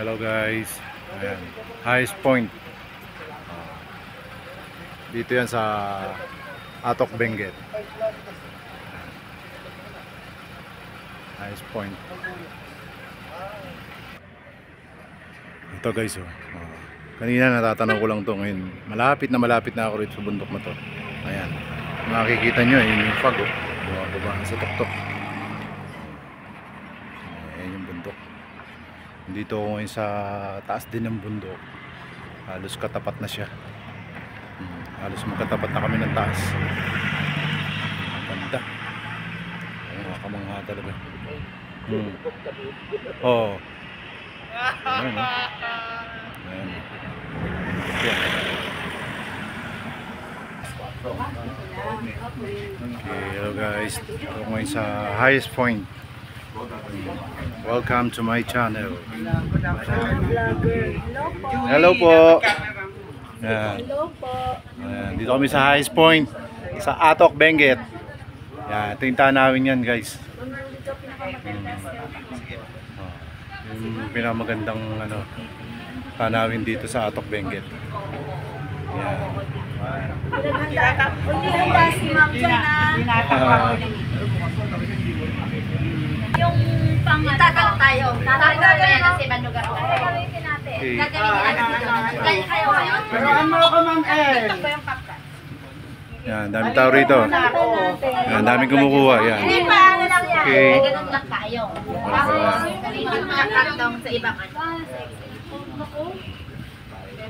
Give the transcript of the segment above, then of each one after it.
Hello guys. Ayan. Highest point. Dito yan sa Atok Benguet. Highest point. Ito guys oh. Kanina natatanong ko lang to, ngayon malapit na ako rito sa bundok na to. Ayan. Makikita nyo yung fog oh. Bumababa sa tuktok. Ayan yung bundok. Dito ako ngayon sa taas din ng bundok. Halos katapat na siya. Halos magkatapat na kami ng taas. Ganda. Ayan, kamangha talaga. Oo. Ayan o. Ayan. Okay, hello guys. Ako ngayon sa highest point. Welcome to my channel. Hello po. Ayan. Ayan. Dito kami sa highest point sa Atok Benguet. Ayan. Ito yung tanawin yan guys. Yung pinamagandang tanawin dito sa Atok Benguet. Ayan. Yung pang-tatanong tayo. Tatanong yan sa ibang lugar. Gagamitin natin. Gagamitin kayo ngayon. Pero ano ka ma'am eh? TikTok ba yung kapka? Yan, dami tao rito. Yan, dami kumukuha. Yan. Hindi pa, ano lang yan. Okay. Ganun lang tayo. Tapos, yung kakatong sa ibang ano.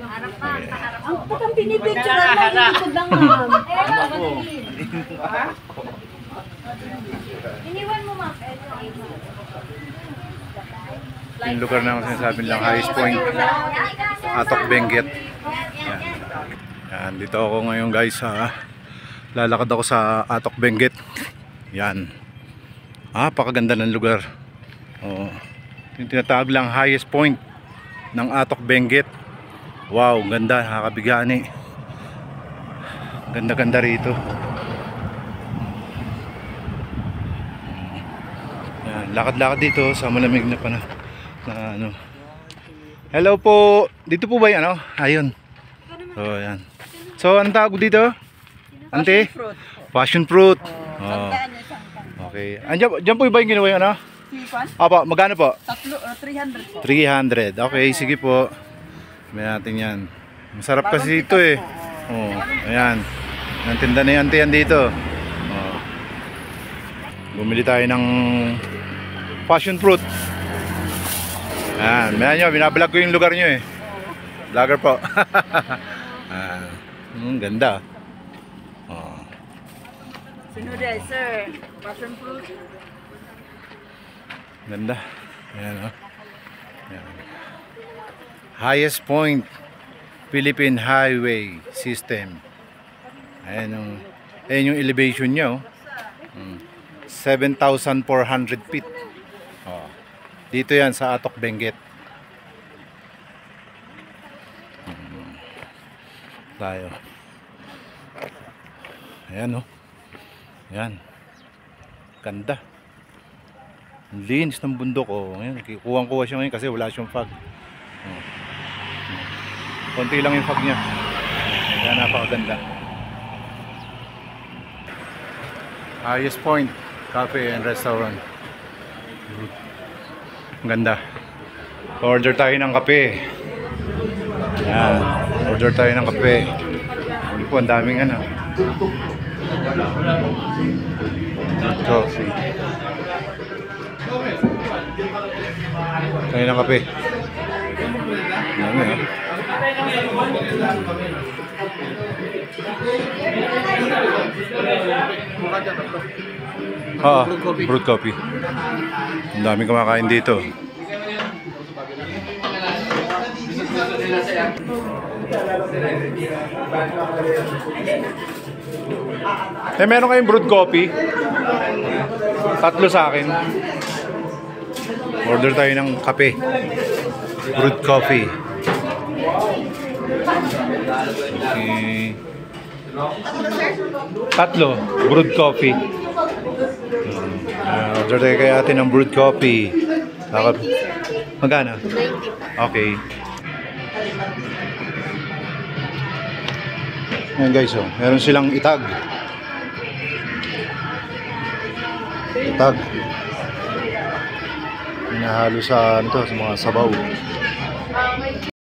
Harap pa, paharap Ang patang pinipicturean mo, likod lang ma'am. Iniwan mo ma'am. Yung lugar na ako sinasabi lang, highest point, Atok Benguet. Yan. Yan, dito ako ngayon guys sa lalakad ako sa Atok Benguet. Yan. Napakaganda ng lugar. Oo. Yung tinatawag lang highest point ng Atok Benguet. Wow, ganda, nakakabigani. Ganda-ganda rito. Yan, lakad-lakad dito sa malamig na panahon. Hello po. Dito po ba 'yan Ayun. So, yan. So, anong tawag dito? Ante? Passion fruit. Oh. Okay. Diyan po ba yung ginawa yung Apa, magkano po? 300 po. 300. Okay, sige po. May natin 'yan. Masarap kasi ito eh. Oh, ayan. Ang tinda na 'yan dito. Oh. Bumili tayo ng passion fruit. Ayan, mayan nyo, binablog ko yung lugar nyo eh. Vlogger po. Ganda. Oh. Sinuday, sir. Passion fruit. Ganda. Ayan Ayan. Highest point Philippine Highway System. Ayan yung elevation nyo. 7,400 feet. Oh. Dito yan sa Atok Benguet. Tayo. Ayan Ayan. Ganda. Ang linis ng bundok Ayan, kuwang-kuha siya ngayon kasi wala siyang fog. Konti lang yung fog niya. Ayan, napakaganda. Highest point Cafe and Restaurant. Ang ganda. Order tayo ng kape. Ayan. Order tayo ng kape. Ano po, ang daming coffee. Tayo ng kape. Dami brewed coffee. Ang daming kumakain dito. Meron kayong brewed coffee? 3 sa akin. Order tayo ng kape. Brewed coffee. Okay. 3 brewed coffee. Order tayo kay ate ng brewed coffee. Magkano? 90. Okay. Ayan guys, oh. Meron silang itag. Itag. Hinahalo sa, ano to, sa mga sabaw.